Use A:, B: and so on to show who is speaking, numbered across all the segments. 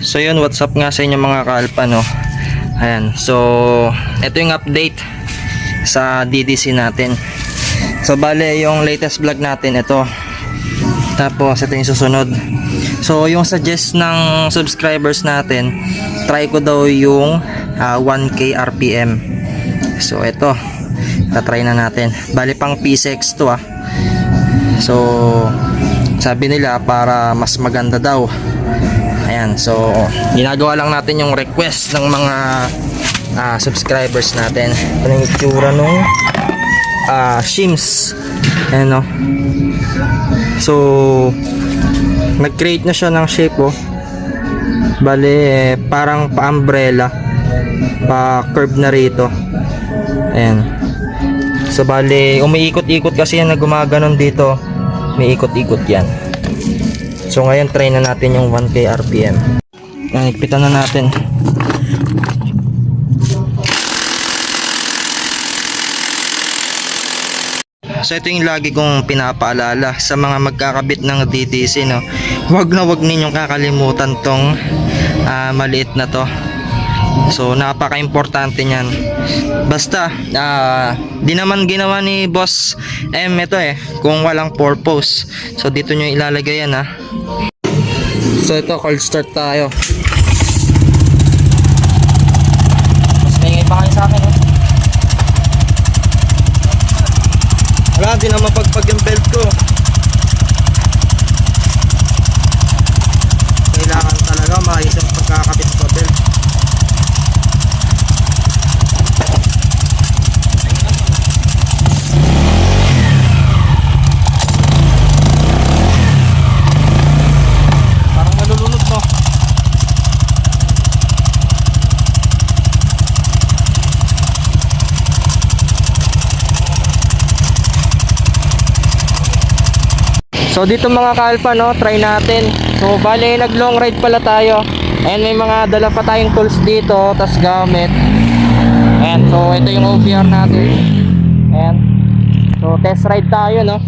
A: So yun, what's up nga sa inyo mga kaalpa, no? Ayan, so ito yung update sa DDC natin. So bale yung latest vlog natin ito. Tapos ito yung susunod. So yung suggest ng subscribers natin, try ko daw yung 1K RPM. So ito, tatry na natin. Bale pang P6 to ah. So sabi nila para mas maganda daw. Ayan, so ginagawa lang natin yung request ng mga subscribers natin. Ito yung itsura nung shims. Ayan, no? So nag-create na siya ng shape, oh. Bale parang pa-umbrella, pa-curve na rito. Ayan. So bale umiikot-ikot kasi yan na gumaganon dito. May ikot-ikot yan. So ngayon try na natin yung 1K RPM. Higpitan na natin. So ito yung lagi kong pinapaalala sa mga magkakabit ng DDC, no. Wag ninyong kakalimutan tong maliit na to. So napaka-importante niyan. Basta di naman ginawa ni Boss M ito kung walang purpose. So dito nyo ilalagay yan ha. So ito, cold start tayo. Mas maingay pa kayo sa akin Wala, di na mapagpag yung belt ko. Kailangan talaga maayos yung pagkakabit sa belt. So dito mga kaalpa, no, try natin. So bale nag long ride pala tayo. And may mga dala pa tayong tools dito, tas gamit. Ayan, so ito yung OBR natin. Ayan. So test ride tayo, no.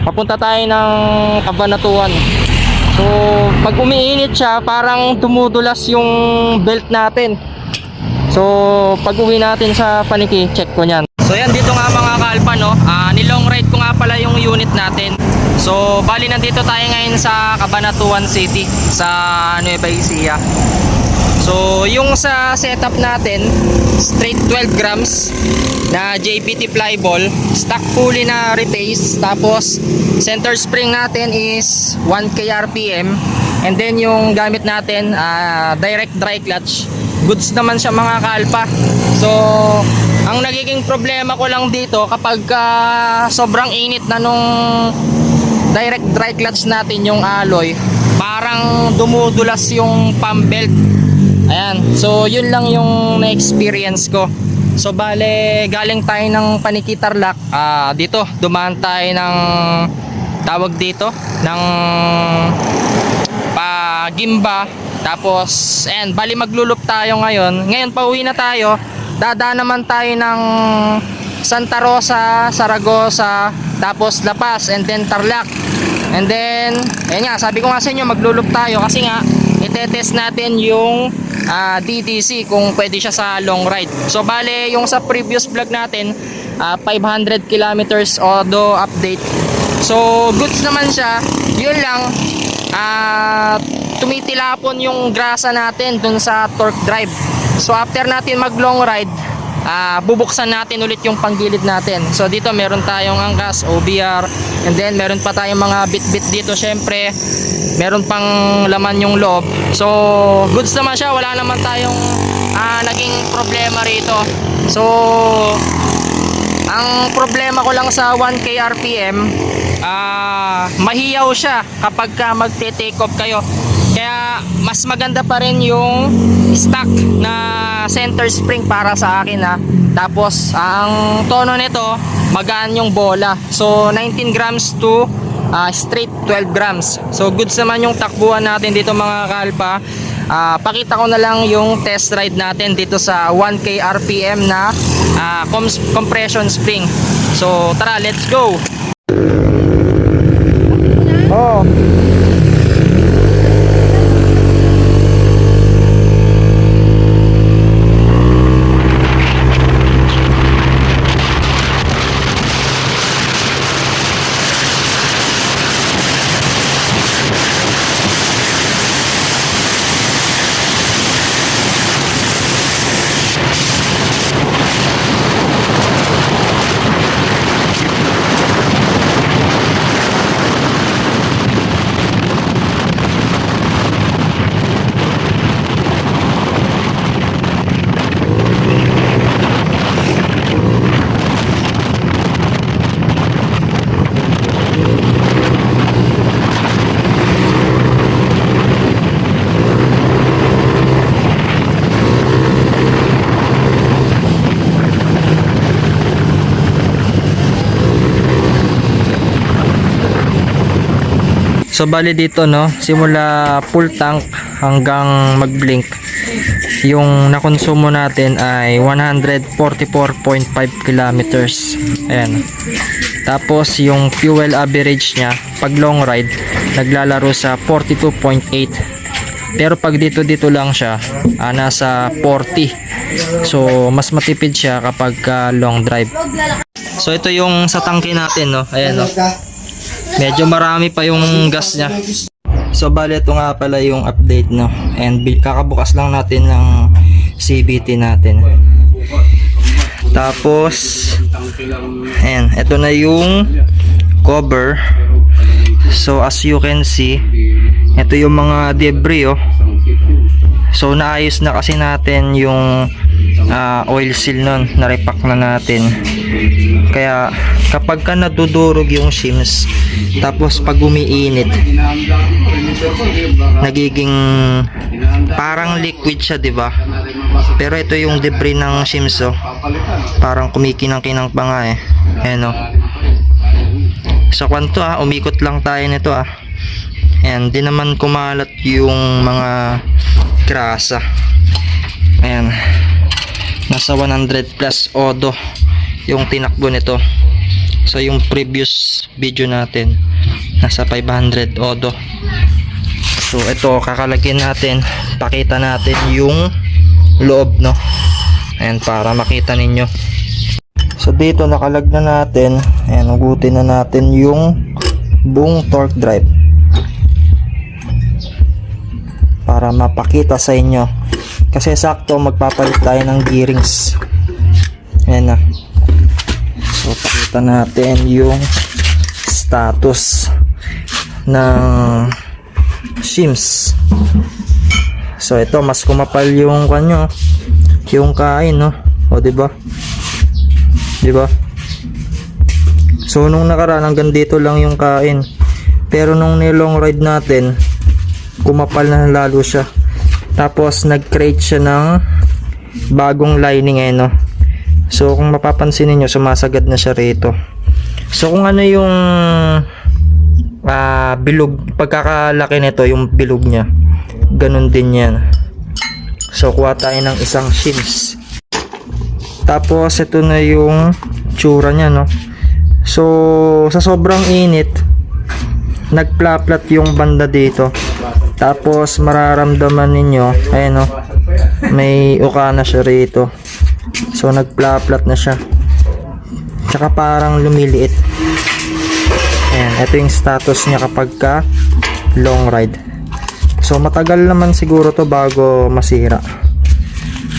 A: Papunta tayo ng Cabanatuan. So pag umiinit siya, parang tumudulas yung belt natin. So pag uwi natin sa paniki, check ko niyan. So yan, dito nga mga kaalpa, no, nilong ride ko nga pala yung unit natin. So bali nandito tayo ngayon sa Cabanatuan City, sa Nueva Ecija. So yung sa setup natin, straight 12 grams na JPT flyball, stock pulley na repace, tapos center spring natin is 1K RPM, and then yung gamit natin direct dry clutch. Goods naman siya mga kaalpa. So ang nagiging problema ko lang dito kapag sobrang init na nung direct dry clutch natin, yung alloy, parang dumudulas yung pump belt. Ayan, so yun lang yung na-experience ko. So bale galing tayo ng Paniki Tarlac, dito dumaan tayo ng tawag dito ng Pagimba. Tapos and bali maglulup tayo ngayon. Ngayon pauwi na tayo. Dadaan naman tayo ng Santa Rosa, Saragossa, tapos La Paz, and then Tarlac. And then ayan nga, sabi ko nga sa inyo maglulup tayo kasi nga itetest natin yung DTC kung pwede siya sa long ride. So bale yung sa previous vlog natin, 500 kilometers odo update. So goods naman siya. Yun lang, tumitilapon yung grasa natin dun sa torque drive. So after natin mag long ride, bubuksan natin ulit yung panggilid natin. So dito meron tayong angkas, OBR, and then meron pa tayong mga bit-bit dito. Syempre meron pang laman yung loob. So goods naman siya, wala naman tayong naging problema rito. So ang problema ko lang sa 1K RPM, mahiyaw siya kapag magte-take off kayo. Kaya mas maganda pa rin yung stock na center spring para sa akin Tapos ang tono nito, magaan yung bola. So 19 grams to straight 12 grams. So goods naman yung takbuhan natin dito mga kaalpa. Pakita ko na lang yung test ride natin dito sa 1K RPM na compression spring. So tara, let's go. So bali dito no, simula full tank hanggang mag-blink, yung nakonsumo natin ay 144.5 kilometers. Ayan. Tapos yung fuel average niya pag long ride naglalaro sa 42.8. Pero pag dito lang siya, nasa 40. So mas matipid siya kapag long drive. So ito yung sa tangke natin no. Ayan no. Medyo marami pa yung gas niya. So bali ito nga pala yung update no. And kakabukas lang natin ng CVT natin. Tapos ayan, ito na yung cover. So as you can see, ito yung mga debris oh. So naayos na kasi natin yung oil seal nun, na-repack na natin. Kaya kapag ka nadudurog yung shims, tapos pag umiinit, nagiging parang liquid siya, di ba? Pero ito yung debris ng shims oh. Parang kumikinang-kinang pa nga eh. Ayan oh. Sa kwanto umikot lang tayo nito Ayan, di naman kumalat yung mga grasa. Ayan. Nasa 100 plus odo yung tinakbo nito. So yung previous video natin nasa 500 odo. So ito kakalagyan natin, pakita natin yung loob no. Ayan, para makita ninyo. So dito nakalag na natin. Ayan, ugutin na natin yung buong torque drive para mapakita sa inyo. Kasi sakto magpapalit tayo ng gearings. Ayan na. So pakita natin yung status ng shims. So ito mas kumapal yung kanyo, yung kain no. O di ba? Di ba? So nung nakaraan hanggang dito lang yung kain. Pero nung nilong ride natin, kumapal na lalo siya. Tapos nag-create siya ng bagong lining no. So kung mapapansin niyo, sumasagad na siya rito. So kung ano yung bilog, pagkakalaki nito yung bilog niya, ganun din yan. So kuha tayo ng isang shims. Tapos ito na yung tsura niya no. So sa sobrang init, nagplaplat yung banda dito. Tapos mararamdaman ninyo, ayan o, may uka na siya rito. So nagplaplat na siya. Tsaka parang lumiliit. Ayan, ito yung status niya kapag ka long ride. So matagal naman siguro to bago masira.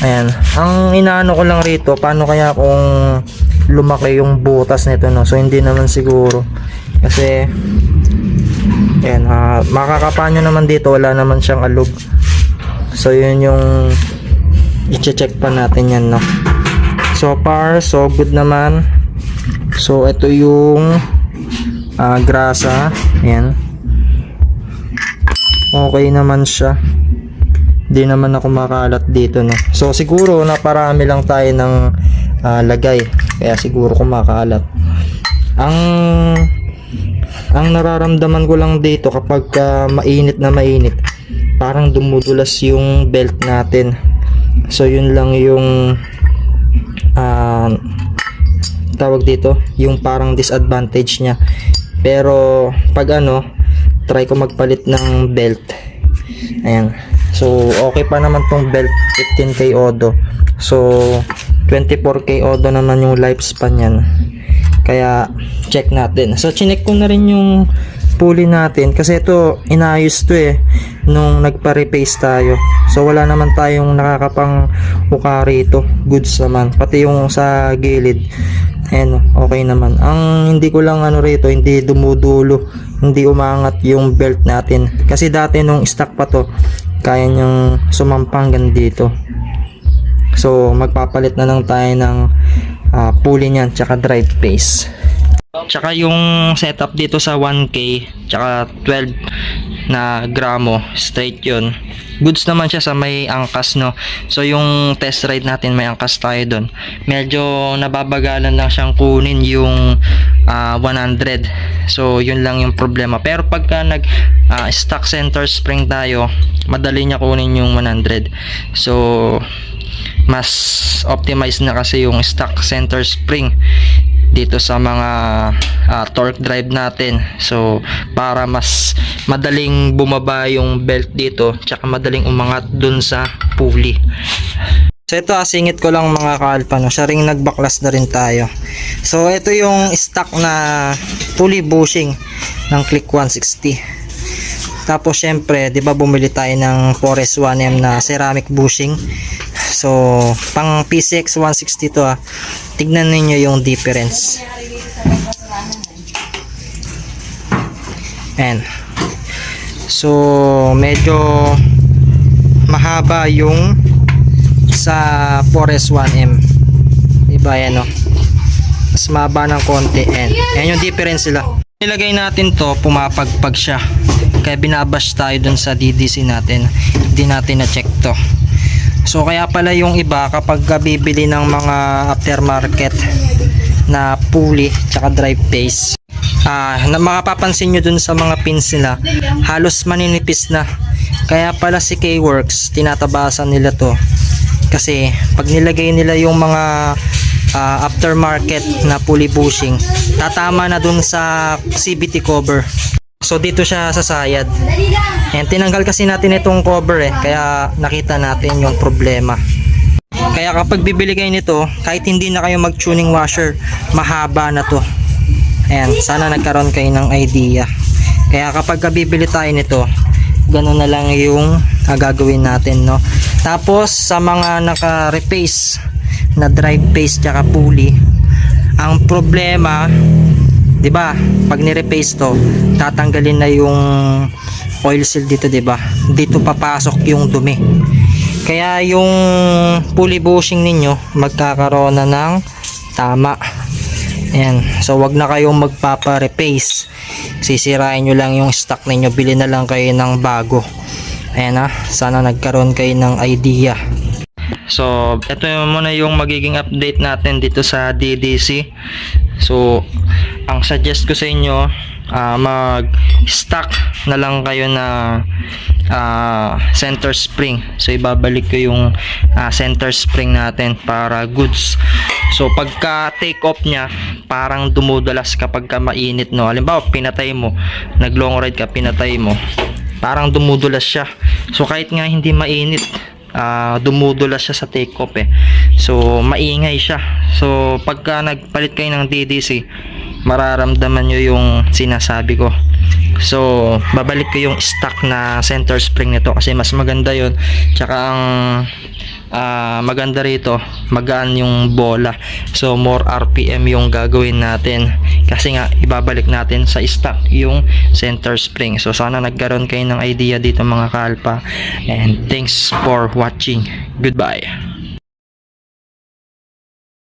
A: Ayan, ang inaano ko lang rito, paano kaya kung lumaki yung butas nito no. So hindi naman siguro. Kasi ayan, makakapa nyo naman dito, wala naman siyang alog. So yun yung i-check pa natin yan no. So far so good naman. So ito yung grasa. Ayan, okay naman siya. Di naman ako makalat dito no. So siguro naparami lang tayo ng lagay, kaya siguro kumakalat. Ang nararamdaman ko lang dito kapag mainit na mainit, parang dumudulas yung belt natin. So yun lang yung tawag dito, yung parang disadvantage niya. Pero pag try ko magpalit ng belt. Ayan. So okay pa naman tong belt, 15K odo. So 24K odo naman yung lifespan niyan. Kaya check natin. So chinek ko na rin yung pulley natin kasi ito inayos to nung nagpa-repace tayo. So wala naman tayong nakakapang uka rito. Goods naman. Pati yung sa gilid. Ayan, okay naman. Ang hindi ko lang rito, hindi dumudulo, hindi umangat yung belt natin. Kasi dati nung stock pa to, kaya niyang sumampang hanggang dito. So magpapalit na lang tayo ng pulley niyan tsaka drive phase. Tsaka yung setup dito sa 1K tsaka 12 na gramo, straight yun. Goods naman siya sa may angkas no. So yung test ride natin may angkas tayo doon. Medyo nababagalan lang siyang kunin yung 100. So yun lang yung problema. Pero pagka nag stock center spring tayo, madali niya kunin yung 100. So mas optimize na kasi yung stock center spring dito sa mga torque drive natin. So para mas madaling bumaba yung belt dito, tsaka madaling umangat dun sa pulley. So ito, singit ko lang mga ka-alpha, no? Siya ring nagbaklas na rin tayo. So ito yung stock na pulley bushing ng Click 160. Tapos syempre, 'di ba bumili tayo ng Forest 1M na ceramic bushing. So pang PCX 160 to. Tignan niyo yung difference. And so medyo mahaba yung sa Forest 1M. Diba yan, no? Mas mahaba ng konti. And yan yung difference sila. Nilagay natin to, pumapagpag siya. Kaya binabash tayo dun sa DDC natin. Hindi natin na-check to. So kaya pala yung iba kapag bibili ng mga aftermarket na pulley tsaka drive base, makapapansin nyo dun sa mga pins nila, halos maninipis na. Kaya pala si K-Works, tinatabasan nila to. Kasi pag nilagay nila yung mga aftermarket na pulley bushing, tatama na dun sa CVT cover. So dito siya sasayad. And tinanggal kasi natin itong cover kaya nakita natin yung problema. Kaya kapag bibili kayo nito, kahit hindi na kayo mag-tuning washer, mahaba na to. Ayan, sana nagkaroon kayo ng idea. Kaya kapag bibili tayo nito, ganun na lang yung gagawin natin, no? Tapos sa mga naka-repace na drive base tsaka pulley, ang problema, 'di ba? Pag ni-repace to, tatanggalin na yung oil seal dito, 'di ba? Dito papasok yung dumi. Kaya yung pulley bushing ninyo magkakaroon na ng tama. Ayan. So wag na kayong magpapa-repace. Sisirain nyo lang yung stock ninyo. Bili na lang kayo ng bago. Ayan, sana nagkaroon kayo ng idea. So ito muna yung magiging update natin dito sa DDC. So ang suggest ko sa inyo, mag stock na lang kayo na center spring. So ibabalik ko yung center spring natin para goods. So pagka take off nya, parang dumudulas kapag mainit, no? Halimbawa pinatay mo, nag long ride ka, pinatay mo, parang dumudulas siya. So kahit nga hindi mainit, dumudulas siya sa take off So maingay siya. So pagka nagpalit kayo ng DDC, mararamdaman nyo yung sinasabi ko. So babalik ko yung stock na center spring nito kasi mas maganda yun. Tsaka ang maganda rito, magaan yung bola. So more RPM yung gagawin natin kasi nga ibabalik natin sa stock yung center spring. So sana nagkaroon kayo ng idea dito mga ka-alpha, and thanks for watching. Goodbye.